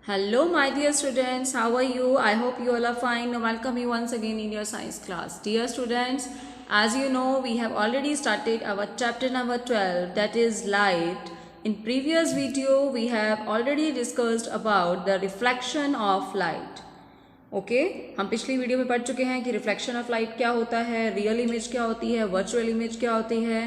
Hello, my dear students. How are you? I hope you all are fine. Welcome you once again in your science class. Dear students, as you know, we have already started our chapter number 12, that is light. In previous video, we have already discussed about the reflection of light. Okay हम पिछली video में पढ़ चुके हैं कि reflection of light क्या होता है, रियल इमेज क्या होती है, वर्चुअल इमेज क्या होती है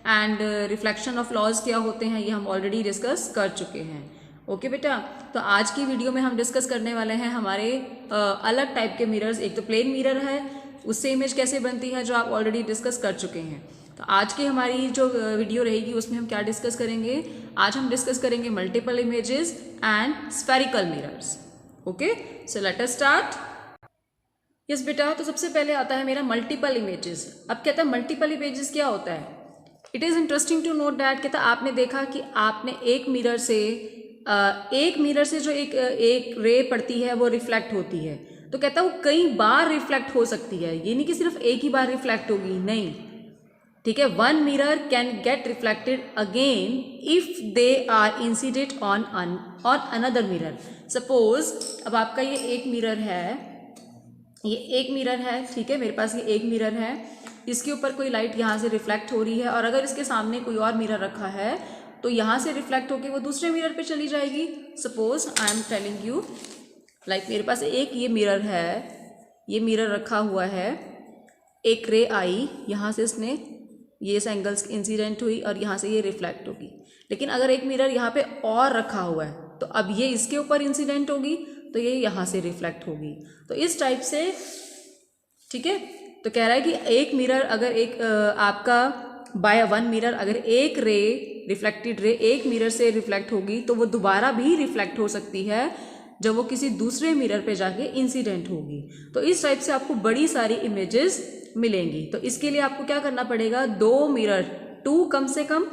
एंड रिफ्लेक्शन ऑफ लॉज क्या होते हैं, ये हम ऑलरेडी डिस्कस कर चुके हैं. ओके बेटा, तो आज की वीडियो में हम डिस्कस करने वाले हैं हमारे अलग टाइप के मिरर्स. एक तो प्लेन मिरर है, उससे इमेज कैसे बनती है जो आप ऑलरेडी डिस्कस कर चुके हैं. तो आज की हमारी जो वीडियो रहेगी उसमें हम क्या डिस्कस करेंगे, आज हम डिस्कस करेंगे multiple images and spherical mirrors. Okay, so let us start. Yes बेटा, तो सबसे पहले आता है मेरा मल्टीपल इमेजेस. अब कहता है मल्टीपल इमेजेस क्या होता है. It is interesting to note that, कहता आपने देखा कि आपने एक मिरर से जो एक रे पड़ती है वो रिफ्लेक्ट होती है. तो कहता है वो कई बार रिफ्लेक्ट हो सकती है, ये नहीं कि सिर्फ एक ही बार रिफ्लेक्ट होगी, नहीं. ठीक है, one mirror can get reflected again if they are incident on another mirror. Suppose अब आपका ये एक मिरर है, ठीक है, मेरे पास ये एक मिरर है, इसके ऊपर कोई लाइट यहाँ से रिफ्लेक्ट हो रही है और अगर इसके सामने कोई और मिरर रखा है तो यहाँ से रिफ्लेक्ट होके वो दूसरे मिरर पे चली जाएगी. Suppose I am telling you like मेरे पास एक ये मिरर है, ये मिरर रखा हुआ है, एक रे आई यहाँ से, इसने ये इस एंगल्स इंसिडेंट हुई और यहाँ से ये रिफ्लेक्ट होगी. लेकिन अगर एक मिरर यहाँ पे और रखा हुआ है तो अब ये इसके ऊपर इंसिडेंट होगी तो ये यहाँ से रिफ्लेक्ट होगी. तो इस टाइप से, ठीक है, तो कह रहा है कि एक मिरर अगर एक आपका बाय वन मिरर अगर एक रे रिफ्लेक्टेड रे एक मिरर से रिफ्लेक्ट होगी तो वो दोबारा भी रिफ्लेक्ट हो सकती है जब वो किसी दूसरे मिरर पे जाके इंसिडेंट होगी. तो इस टाइप से आपको बड़ी सारी इमेजेस मिलेंगी. तो इसके लिए आपको क्या करना पड़ेगा, दो मिरर, टू कम से कम,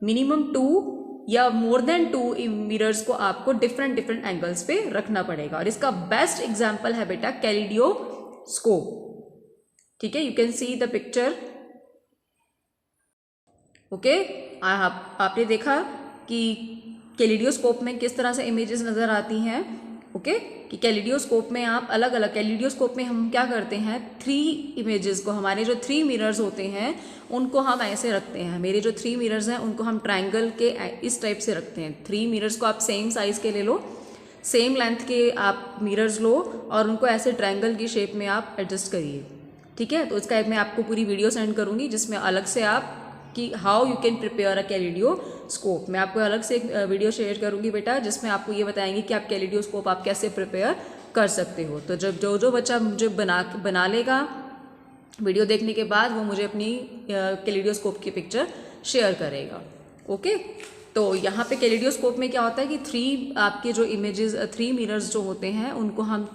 मिनिमम टू या मोर देन टू मिरर्स को आपको डिफरेंट एंगल्स पे रखना पड़ेगा. और इसका बेस्ट एग्जांपल है बेटा कैलिडियोस्कोप. ठीक है, you can see the picture. Okay, आपने देखा कि कैलिडियोस्कोप में किस तरह से इमेजेस नज़र आती हैं. ओके, कि कैलिडियोस्कोप में आप अलग अलग, कैलिडियोस्कोप में हम क्या करते हैं, थ्री इमेजेस को, हमारे जो थ्री मिरर्स होते हैं उनको हम ऐसे रखते हैं. मेरे जो थ्री मिरर्स हैं उनको हम ट्रायंगल के इस टाइप से रखते हैं. थ्री मिरर्स को आप सेम साइज़ के ले लो, सेम लेंथ के आप मिरर्स लो और उनको ऐसे ट्रायंगल की शेप में आप एडजस्ट करिए. ठीक है, तो इसका मैं आपको पूरी वीडियो सेंड करूँगी जिसमें अलग से आप कि how you can prepare a kaleidoscope. मैं आपको अलग से एक वीडियो शेयर करूंगी बेटा जिसमें आपको ये बताएंगे कि आप कैलिडियोस्कोप आप कैसे प्रिपेयर कर सकते हो. तो जब जो बच्चा मुझे बना लेगा वीडियो देखने के बाद वो मुझे अपनी कैलिडियोस्कोप की पिक्चर शेयर करेगा. ओके, तो यहाँ पे कैलिडियोस्कोप में क्या होता है कि थ्री आपके जो इमेजेस, थ्री मिरर्स जो होते हैं उनको हम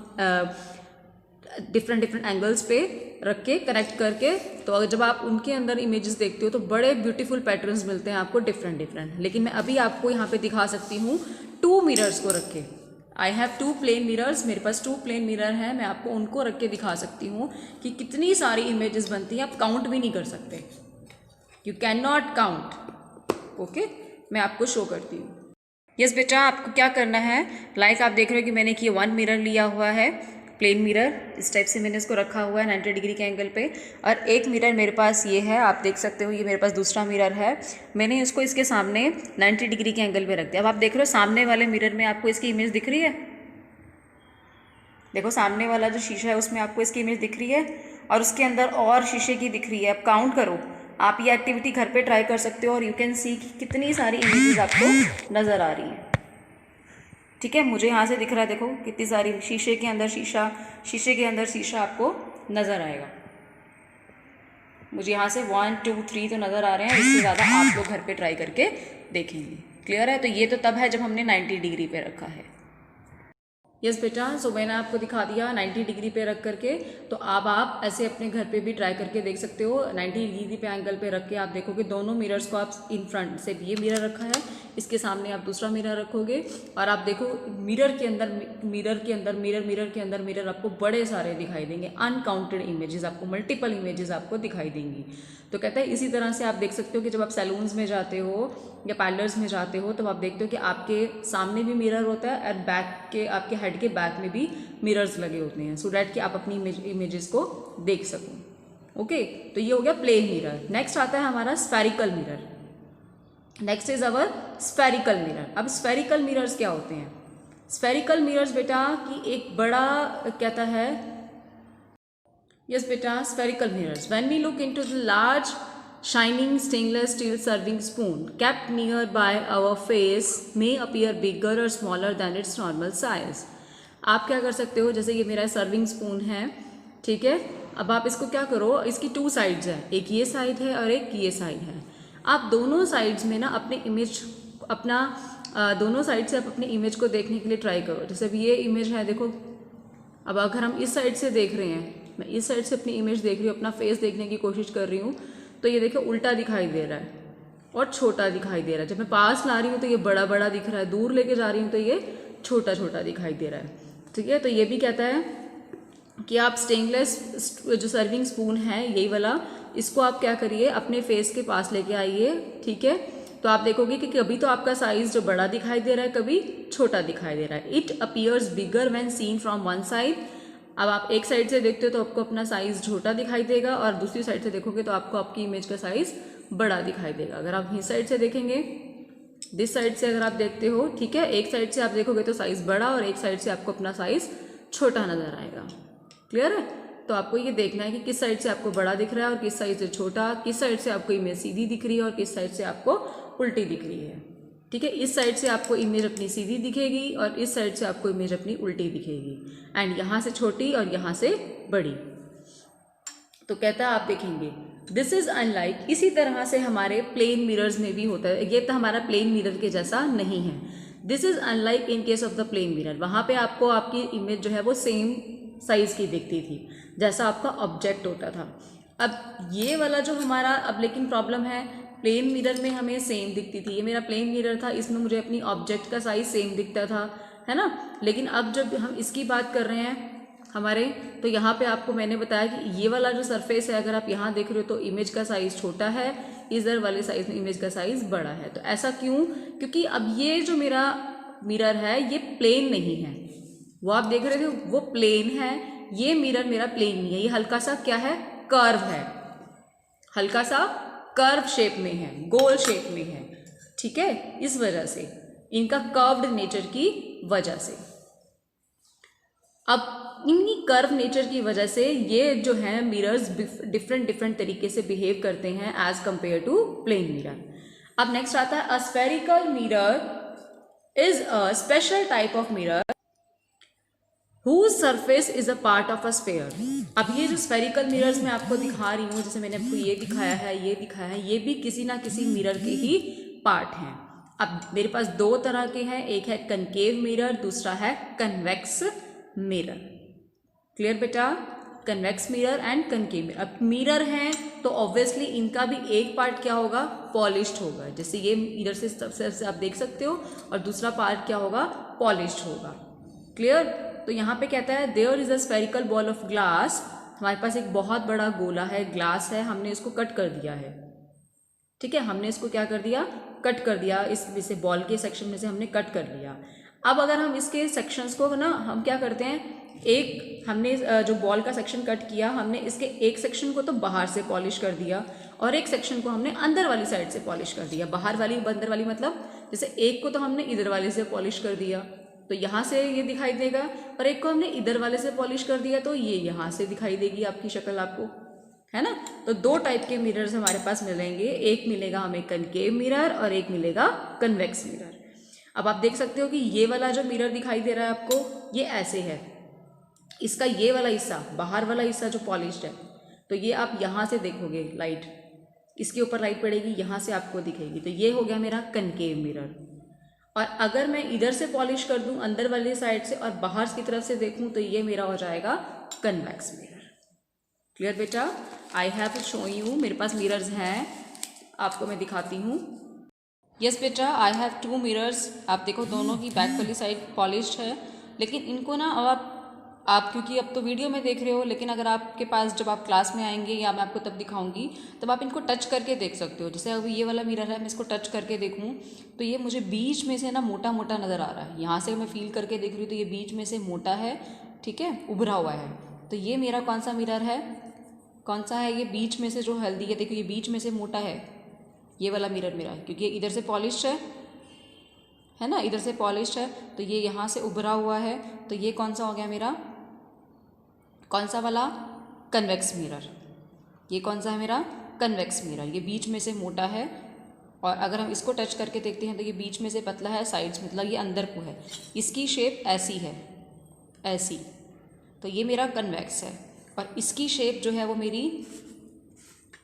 डिफरेंट एंगल्स पे रख के कनेक्ट करके, तो जब आप उनके अंदर इमेजेस देखते हो तो बड़े ब्यूटीफुल पैटर्न्स मिलते हैं आपको डिफरेंट. लेकिन मैं अभी आपको यहाँ पे दिखा सकती हूँ टू मिरर्स को रख के. I have two plane mirrors, मेरे पास टू प्लेन मिरर हैं, मैं आपको उनको रख के दिखा सकती हूँ कि कितनी सारी इमेजेस बनती हैं. आप काउंट भी नहीं कर सकते, you can not count. Okay, मैं आपको शो करती हूँ. यस बेटा, आपको क्या करना है, लाइक आप देख रहे हो कि मैंने कि वन मिरर लिया हुआ है, प्लेन मिरर, इस टाइप से मैंने इसको रखा हुआ है 90 डिग्री के एंगल पे. और एक मिरर मेरे पास ये है, आप देख सकते हो, ये मेरे पास दूसरा मिरर है, मैंने इसको इसके सामने 90 डिग्री के एंगल पे रख दिया. अब आप देख रहे हो सामने वाले मिरर में आपको इसकी इमेज दिख रही है. देखो सामने वाला जो शीशा है उसमें आपको इसकी इमेज दिख रही है और उसके अंदर और शीशे की दिख रही है. अब काउंट करो, आप ये एक्टिविटी घर पर ट्राई कर सकते हो और यू कैन सी कि कितनी सारी इमेजेस आपको नज़र आ रही हैं. ठीक है, मुझे यहाँ से दिख रहा है, देखो कितनी सारी, शीशे के अंदर शीशा, शीशे के अंदर शीशा आपको नज़र आएगा. मुझे यहाँ से 1 2 3 तो नज़र आ रहे हैं, इससे ज़्यादा आप लोग घर पे ट्राई करके देखेंगे. क्लियर है, तो ये तो तब है जब हमने 90 डिग्री पे रखा है. यस बेटा, सो मैंने आपको दिखा दिया 90 डिग्री पे रख करके. तो अब आप ऐसे अपने घर पे भी ट्राई करके देख सकते हो. 90 डिग्री पे एंगल पे रख के आप देखो कि दोनों मिरर्स को आप इन फ्रंट से, ये मिरर रखा है, इसके सामने आप दूसरा मिरर रखोगे और आप देखो मिरर के अंदर मिरर आपको बड़े सारे दिखाई देंगे, अनकाउंटेड इमेजेस आपको, मल्टीपल इमेजेस आपको दिखाई देंगी। तो कहता है इसी तरह से आप देख सकते हो कि जब आप सैलून्स में जाते हो या पार्लर्स में जाते हो तो आप देखते हो कि आपके सामने भी मिरर होता है और बैक के, आपके हेड के बैक में भी मिरर्स लगे होते हैं, सो डैट कि आप अपनी इमेजेस को देख सको। ओके, तो ये हो गया प्लेन मिरर। नेक्स्ट आता है हमारा spherical mirror. Next is our spherical mirror. अब स्फेरिकल मिरर्स क्या होते हैं? स्फेरिकल मिरर्स बेटा कि एक बड़ा कहता है, यस बेटा, spherical mirrors when we look into the large shining stainless steel serving spoon kept nearby our face may appear bigger or smaller than its normal size। आप क्या कर सकते हो, जैसे ये मेरा सर्विंग स्पून है, ठीक है, अब आप इसको क्या करो, इसकी 2 साइड्स है, एक ये साइड है और एक ये साइड है। आप दोनों साइड्स में ना अपने इमेज, अपना दोनों साइड से आप अपने इमेज को देखने के लिए ट्राई करो। जैसे अब ये इमेज है, देखो, अब अगर हम इस साइड से देख रहे हैं, मैं इस साइड से अपनी इमेज देख रही हूँ, अपना फेस देखने की कोशिश कर रही हूँ, तो ये देखो उल्टा दिखाई दे रहा है और छोटा दिखाई दे रहा है। जब मैं पास ला रही हूँ तो ये बड़ा बड़ा दिख रहा है, दूर लेके जा रही हूँ तो ये छोटा छोटा दिखाई दे रहा है, ठीक है। तो ये भी कहता है कि आप स्टेनलेस जो सर्विंग स्पून है यही वाला, इसको आप क्या करिए, अपने फेस के पास लेके आइए, ठीक है। तो आप देखोगे कि कभी तो आपका साइज जो बड़ा दिखाई दे रहा है, कभी छोटा दिखाई दे रहा है। It appears bigger when seen from one side. अब आप एक साइड से देखते हो तो आपको अपना साइज छोटा दिखाई देगा और दूसरी साइड से देखोगे तो आपको आपकी इमेज का साइज बड़ा दिखाई देगा। अगर आप इस साइड से देखेंगे, दिस साइड से अगर आप देखते हो, ठीक है, एक साइड से आप देखोगे तो साइज बड़ा और एक साइड से आपको अपना साइज छोटा नजर आएगा। क्लियर है? तो आपको ये देखना है कि किस साइड से आपको बड़ा दिख रहा है और किस साइड से छोटा, किस साइड से आपको इमेज सीधी दिख रही है और किस साइड से आपको उल्टी दिख रही है, ठीक है। इस साइड से आपको इमेज अपनी सीधी दिखेगी और इस साइड से आपको इमेज अपनी उल्टी दिखेगी, एंड यहाँ से छोटी और यहाँ से बड़ी। तो कहता है आप देखेंगे दिस इज अनलाइक, इसी तरह से हमारे प्लेन मिरर्स में भी होता है। ये तो हमारा प्लेन मिरर के जैसा नहीं है। This is unlike in case of the plane mirror, वहाँ पे आपको आपकी इमेज जो है वो सेम साइज की दिखती थी जैसा आपका ऑब्जेक्ट होता था। अब ये वाला जो हमारा, अब लेकिन प्रॉब्लम है, प्लेन मिरर में हमें सेम दिखती थी, ये मेरा प्लेन मिरर था, इसमें मुझे अपनी ऑब्जेक्ट का साइज सेम दिखता था, है ना। लेकिन अब जब हम इसकी बात कर रहे हैं हमारे, तो यहाँ पे आपको मैंने बताया कि ये वाला जो सरफेस है, अगर आप यहाँ देख रहे हो तो इमेज का साइज छोटा है, इधर वाले साइज में इमेज का साइज बड़ा है। तो ऐसा क्यों? क्योंकि अब ये जो मेरा मिरर है ये प्लेन नहीं है, वो आप देख रहे थे वो प्लेन है, ये मिरर मेरा प्लेन नहीं है, ये हल्का सा क्या है, कर्व है, हल्का सा कर्व शेप में है, गोल शेप में है, ठीक है। इस वजह से, इनका कर्व्ड नेचर की वजह से, अब इनकी कर्व नेचर की वजह से ये जो है मिरर्स डिफरेंट तरीके से बिहेव करते हैं as compare to plane mirror. अब नेक्स्ट आता है a spherical mirror is a special type of mirror whose surface is a part of a sphere। अब ये जो स्फेरिकल मिरर्स मैं आपको दिखा रही हूँ, जैसे मैंने आपको ये दिखाया है, ये दिखाया है, ये भी किसी ना किसी मिरर के ही पार्ट हैं। अब मेरे पास 2 तरह के हैं, एक है कनकेव मिरर, दूसरा है कन्वेक्स मिरर। क्लियर बेटा? Convex mirror and concave mirror. अब मिरर हैं तो ऑब्वियसली इनका भी एक पार्ट क्या होगा, पॉलिश्ड होगा, जैसे ये मिरर से आप देख सकते हो, और दूसरा पार्ट क्या होगा, पॉलिश्ड होगा। क्लियर? तो यहाँ पे कहता है there is a spherical ball of glass, हमारे पास एक बहुत बड़ा गोला है, ग्लास है, हमने इसको कट कर दिया है, ठीक है, हमने इसको क्या कर दिया, कट कर दिया, इस बॉल के सेक्शन में से हमने कट कर लिया। अब अगर हम इसके सेक्शंस को ना, हम क्या करते हैं, एक हमने जो बॉल का सेक्शन कट किया, हमने इसके एक सेक्शन को तो बाहर से पॉलिश कर दिया और एक सेक्शन को हमने अंदर वाली साइड से पॉलिश कर दिया। बाहर वाली अंदर वाली मतलब जैसे एक को तो हमने इधर वाले से पॉलिश कर दिया तो यहाँ से ये दिखाई देगा, और एक को हमने इधर वाले से पॉलिश कर दिया तो ये यहाँ से दिखाई देगी आपकी शक्ल आपको, है ना। तो 2 टाइप के मिरर्स हमारे पास मिलेंगे, एक मिलेगा हमें कनकेव मिरर और एक मिलेगा कन्वेक्स मिरर। अब आप देख सकते हो कि ये वाला जो मिरर दिखाई दे रहा है आपको, ये ऐसे है, इसका ये वाला हिस्सा, बाहर वाला हिस्सा जो पॉलिश्ड है, तो ये आप यहाँ से देखोगे, लाइट इसके ऊपर लाइट पड़ेगी, यहाँ से आपको दिखेगी, तो ये हो गया मेरा कनकेव मिरर। और अगर मैं इधर से पॉलिश कर दूं अंदर वाली साइड से और बाहर की तरफ से देखूं तो ये मेरा हो जाएगा कन्वेक्स मिरर। क्लियर बेटा? आई हैव शो यू, मेरे पास मिरर्स हैं, आपको मैं दिखाती हूँ। यस बेटा, आई हैव 2 मिरर्स। आप देखो दोनों की बैक वाली साइड पॉलिश्ड है, लेकिन इनको ना अब आप क्योंकि अब तो वीडियो में देख रहे हो, लेकिन अगर आपके पास जब आप क्लास में आएंगे या मैं आपको तब दिखाऊंगी तब आप इनको टच करके देख सकते हो। जैसे अभी ये वाला मिरर है, मैं इसको टच करके देखूँ तो ये मुझे बीच में से ना मोटा मोटा नज़र आ रहा है। यहाँ से मैं फील करके देख रही हूँ तो ये बीच में से मोटा है, ठीक है, उभरा हुआ है। तो ये मेरा कौन सा मिरर है, कौन सा है, ये बीच में से जो हेल्दी है, देखो ये बीच में से मोटा है, ये वाला मिरर मेरा है, क्योंकि ये इधर से पॉलिश है ना, इधर से पॉलिश है, तो ये यहाँ से उभरा हुआ है। तो ये कौन सा हो गया मेरा, कौन सा वाला, कन्वेक्स मिरर। ये कौन सा है मेरा, कन्वेक्स मिरर। ये बीच में से मोटा है, और अगर हम इसको टच करके देखते हैं तो ये बीच में से पतला है, साइड्स मतलब ये अंदर को है, इसकी शेप ऐसी है, ऐसी। तो ये मेरा कन्वेक्स है, और इसकी शेप जो है वो मेरी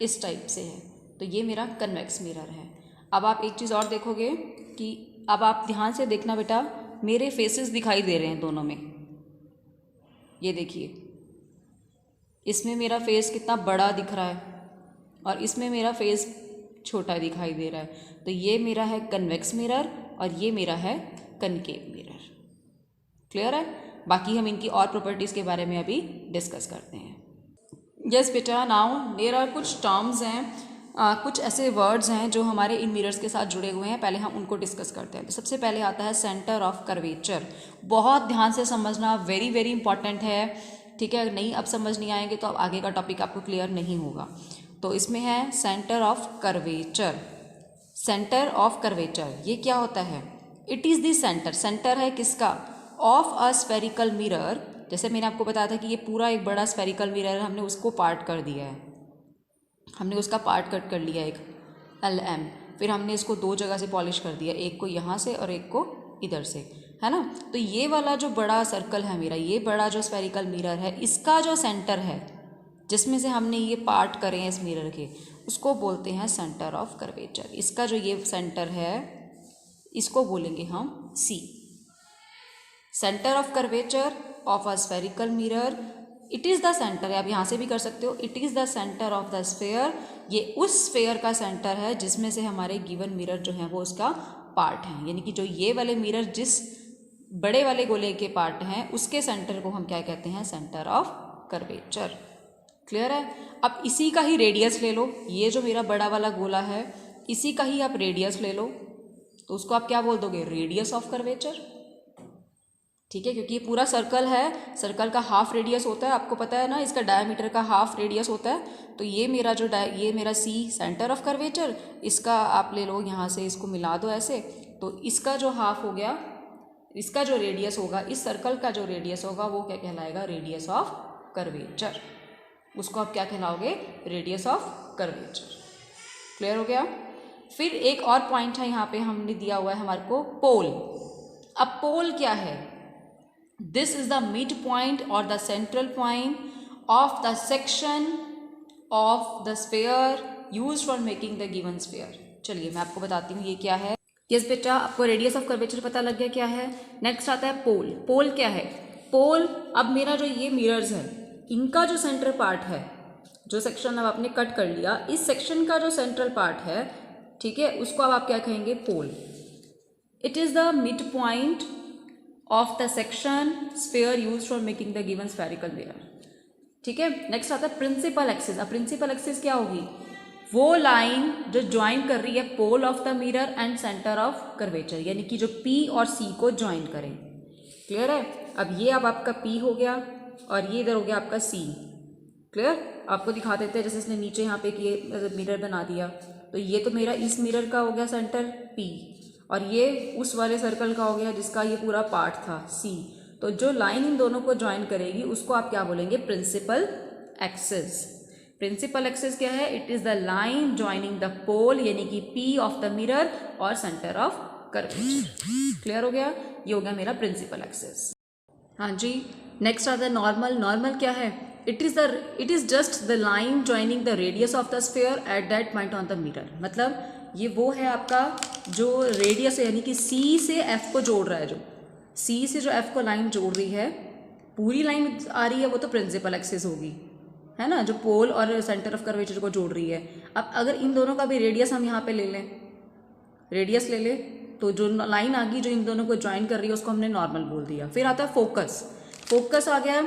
इस टाइप से है, तो ये मेरा कन्वेक्स मिरर है। अब आप एक चीज़ और देखोगे कि अब आप ध्यान से देखना बेटा, मेरे फेसेस दिखाई दे रहे हैं दोनों में। ये देखिए, इसमें मेरा फेस कितना बड़ा दिख रहा है और इसमें मेरा फेस छोटा दिखाई दे रहा है। तो ये मेरा है कन्वेक्स मिरर और ये मेरा है कनकेव मिरर। क्लियर है? बाकी हम इनकी और प्रॉपर्टीज़ के बारे में अभी डिस्कस करते हैं। यस बेटा, नाउ देयर आर कुछ टर्म्स हैं, कुछ ऐसे वर्ड्स हैं जो हमारे इन मिरर्स के साथ जुड़े हुए हैं। पहले हम उनको डिस्कस करते हैं। तो सबसे पहले आता है सेंटर ऑफ कर्वेचर। बहुत ध्यान से समझना, वेरी वेरी इंपॉर्टेंट है, ठीक है। अगर नहीं अब समझ नहीं आएंगे तो अब आगे का टॉपिक आपको क्लियर नहीं होगा। तो इसमें है centre of curvature. Centre of curvature ये क्या होता है? It is the centre, centre है किसका? Of a spherical mirror. जैसे मैंने आपको बताया था कि ये पूरा एक बड़ा स्फेरिकल मिरर है, हमने उसको पार्ट कर दिया है, हमने उसका पार्ट कट कर लिया एक LM, फिर हमने इसको दो जगह से पॉलिश कर दिया, एक को यहाँ से और एक को इधर से, है ना। तो ये वाला जो बड़ा सर्कल है मेरा, ये बड़ा जो स्फेरिकल मिरर है, इसका जो सेंटर है जिसमें से हमने ये पार्ट करे हैं इस मिरर के, उसको बोलते हैं सेंटर ऑफ कर्वेचर। इसका जो ये सेंटर है इसको बोलेंगे हम C। Centre of curvature of a spherical mirror, it is the centre. आप यहाँ से भी कर सकते हो, it is the centre of the sphere. ये उस स्फेयर का सेंटर है जिसमें से हमारे गिवन मिरर जो है वो उसका पार्ट है। यानी कि जो ये वाले मिरर जिस बड़े वाले गोले के पार्ट हैं उसके सेंटर को हम क्या कहते हैं? Centre of curvature. क्लियर है? अब इसी का ही रेडियस ले लो, ये जो मेरा बड़ा वाला गोला है इसी का ही आप रेडियस ले लो, तो उसको आप क्या बोल दोगे? रेडियस ऑफ कर्वेचर, ठीक है। क्योंकि ये पूरा सर्कल है, सर्कल का हाफ रेडियस होता है, आपको पता है ना, इसका डायमीटर का हाफ रेडियस होता है। तो ये मेरा जो ये मेरा C सेंटर ऑफ कर्वेचर, इसका आप ले लो यहाँ से, इसको मिला दो ऐसे, तो इसका जो हाफ हो गया, इसका जो रेडियस होगा, इस सर्कल का जो रेडियस होगा वो क्या कहलाएगा? Radius of curvature. उसको आप क्या कहलाओगे? Radius of curvature. क्लियर हो गया? फिर एक और पॉइंट है यहाँ पे, हमने दिया हुआ है हमारे को पोल। अब पोल क्या है? This is the mid point और the central point of the section of the sphere used for making the given sphere. चलिए मैं आपको बताती हूँ ये क्या है। यस बेटा, आपको रेडियस ऑफ कर्वेचर पता लग गया क्या है। नेक्स्ट आता है पोल। पोल क्या है? पोल, अब मेरा जो ये मिरर्स है इनका जो सेंटर पार्ट है, जो सेक्शन अब आपने कट कर लिया, इस सेक्शन का जो सेंट्रल पार्ट है, ठीक है, उसको अब आप क्या कहेंगे? Pole. It is the mid point of the section sphere used for making the given spherical mirror, ठीक है। नेक्स्ट आता है प्रिंसिपल एक्सिस। अब प्रिंसिपल एक्सिस क्या होगी? वो लाइन जो ज्वाइन कर रही है pole of the mirror and centre of curvature, यानी कि जो P और C को ज्वाइन करें। क्लियर है? अब ये अब आपका P हो गया और ये इधर हो गया आपका C। क्लियर? आपको दिखा देते हैं, जैसे इसने नीचे यहाँ पे ये मिरर बना दिया, तो ये तो मेरा इस मिरर का हो गया सेंटर P, और ये उस वाले सर्कल का हो गया जिसका ये पूरा पार्ट था C। तो जो लाइन इन दोनों को ज्वाइन करेगी उसको आप क्या बोलेंगे? Principal axis. प्रिंसिपल एक्सिस क्या है? It is the line joining the pole, यानी कि P ऑफ द मिरर और सेंटर ऑफ कर्वेचर। क्लियर हो गया? ये हो गया मेरा प्रिंसिपल एक्सिस। हाँ जी। नेक्स्ट आता है नॉर्मल। नॉर्मल क्या है? It is just the line joining the radius of the sphere at that point on the mirror. मतलब ये वो है आपका जो रेडियस है, यानी कि C से F को जोड़ रहा है, जो C से जो F को लाइन जोड़ रही है, पूरी लाइन आ रही है, वो तो प्रिंसिपल एक्सिस होगी, है ना, जो पोल और सेंटर ऑफ कर्वेचर को जोड़ रही है। अब अगर इन दोनों का भी रेडियस हम यहाँ पे ले लें, रेडियस ले ले, तो जो लाइन आ गई जो इन दोनों को ज्वाइन कर रही है उसको हमने नॉर्मल बोल दिया। फिर आता है फोकस, फोकस आ गया,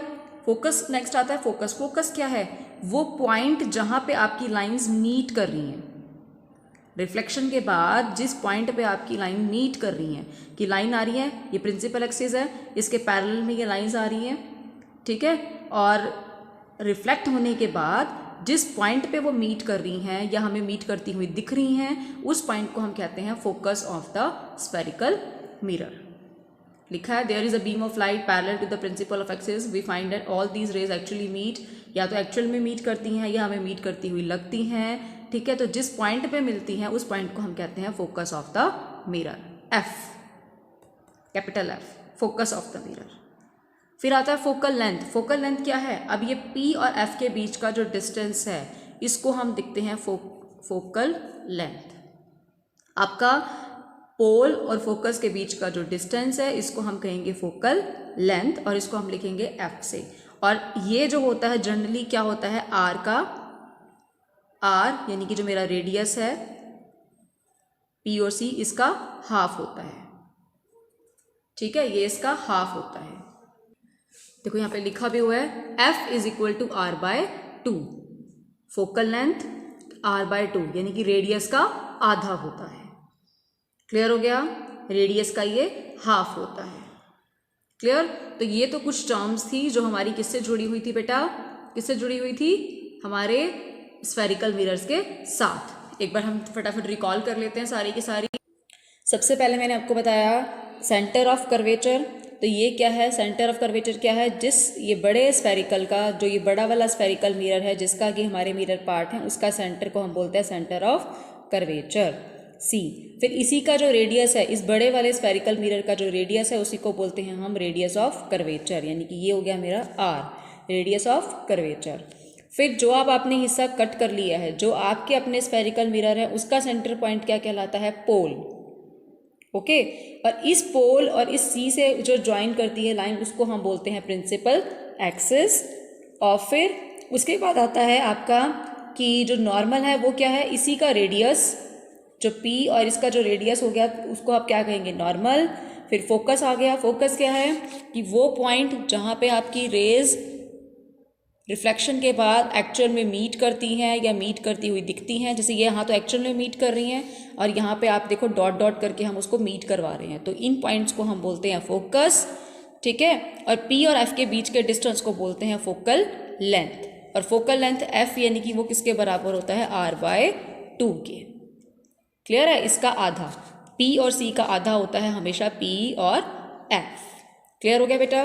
फोकस नेक्स्ट आता है फोकस। फोकस क्या है? वो पॉइंट जहाँ पे आपकी लाइंस मीट कर रही हैं, रिफ्लेक्शन के बाद जिस पॉइंट पे आपकी लाइन मीट कर रही हैं, कि लाइन आ रही है, ये प्रिंसिपल एक्सिस है, इसके पैरेलल में ये लाइंस आ रही हैं, ठीक है, और रिफ्लेक्ट होने के बाद जिस पॉइंट पे वो मीट कर रही हैं या हमें मीट करती हुई दिख रही हैं, उस पॉइंट को हम कहते हैं focus of the spherical mirror. लिखा है there is a beam of light parallel to the principal of axis, we find that all these rays actually meet, या तो एक्चुअल में मीट करती हैं या हमें मीट करती हुई लगती हैं, ठीक है। तो जिस पॉइंट पे मिलती हैं उस पॉइंट को हम कहते हैं focus of the mirror, F, capital F, focus of the mirror. फिर आता है फोकल लेंथ। फोकल लेंथ क्या है? अब ये P और F के बीच का जो डिस्टेंस है इसको हम दिखते हैं फोकल लेंथ। आपका पोल और फोकस के बीच का जो डिस्टेंस है इसको हम कहेंगे फोकल लेंथ, और इसको हम लिखेंगे F से। और ये जो होता है जनरली क्या होता है, R का, R यानी कि जो मेरा रेडियस है P और C, इसका हाफ होता है, ठीक है, ये इसका हाफ होता है। देखो यहाँ पे लिखा भी हुआ है F is equal to R/2, focal length R/2 यानी कि रेडियस का आधा होता है। क्लियर हो गया? रेडियस का ये हाफ होता है। क्लियर? तो ये तो कुछ टर्म्स थी जो हमारी किससे जुड़ी हुई थी बेटा? किससे जुड़ी हुई थी? हमारे स्फेरिकल मिरर्स के साथ। एक बार हम फटाफट रिकॉल कर लेते हैं सारी की सारी। सबसे पहले मैंने आपको बताया सेंटर ऑफ कर्वेचर। तो ये क्या है? सेंटर ऑफ कर्वेचर क्या है? जिस ये बड़े स्फेरिकल का, जो ये बड़ा वाला स्फेरिकल मिरर है जिसका कि हमारे मिरर पार्ट है, उसका सेंटर को हम बोलते हैं सेंटर ऑफ कर्वेचर, सी। फिर इसी का जो रेडियस है, इस बड़े वाले स्फेरिकल मिरर का जो रेडियस है उसी को बोलते हैं हम रेडियस ऑफ कर्वेचर, यानी कि ये हो गया मेरा आर, रेडियस ऑफ कर्वेचर। फिर जो आपने हिस्सा कट कर लिया है, जो आपके अपने स्फेरिकल मिरर है, उसका सेंटर पॉइंट क्या कहलाता है? पोल। ओके, और इस पोल और इस सी से जो ज्वाइन करती है लाइन उसको हम बोलते हैं प्रिंसिपल एक्सिस। और फिर उसके बाद आता है आपका कि जो नॉर्मल है वो क्या है? इसी का रेडियस, जो P और इसका जो रेडियस हो गया उसको आप क्या कहेंगे? नॉर्मल। फिर फोकस आ गया। फोकस क्या है? कि वो पॉइंट जहाँ पे आपकी रेज रिफ्लेक्शन के बाद एक्चुअल में मीट करती हैं या मीट करती हुई दिखती हैं। जैसे ये यहाँ तो एक्चुअल में मीट कर रही हैं और यहाँ पे आप देखो डॉट डॉट करके हम उसको मीट करवा रहे हैं, तो इन पॉइंट्स को हम बोलते हैं फोकस, ठीक है। और P और F के बीच के डिस्टेंस को बोलते हैं फोकल लेंथ। और फोकल लेंथ F यानी कि वो किसके बराबर होता है? R/2 के। क्लियर है? इसका आधा, P और C का आधा होता है हमेशा P और F। क्लियर हो गया बेटा?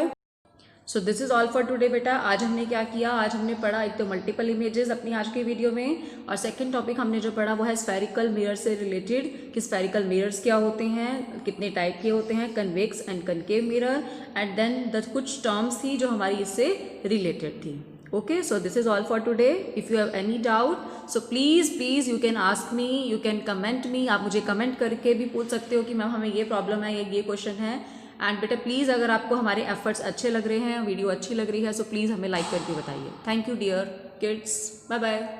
So this is all for today बेटा। आज हमने क्या किया? आज हमने पढ़ा एक तो मल्टीपल इमेजेस अपनी आज की वीडियो में, और सेकंड टॉपिक हमने जो पढ़ा वो है स्फेरिकल मिरर से रिलेटेड, कि स्फेरिकल मिरर्स क्या होते हैं, कितने टाइप के होते हैं, convex and concave mirror, and then the कुछ टर्म्स थी जो हमारी इससे रिलेटेड थी। Okay, so this is all for today. If you have any doubt so please you can ask me, you can comment me. आप मुझे comment करके भी पूछ सकते हो कि मैम हमें ये प्रॉब्लम है या ये क्वेश्चन है। एंड बेटा प्लीज़ अगर आपको हमारे एफर्ट्स अच्छे लग रहे हैं, वीडियो अच्छी लग रही है, सो प्लीज़ हमें लाइक करके बताइए। Thank you dear kids, bye bye.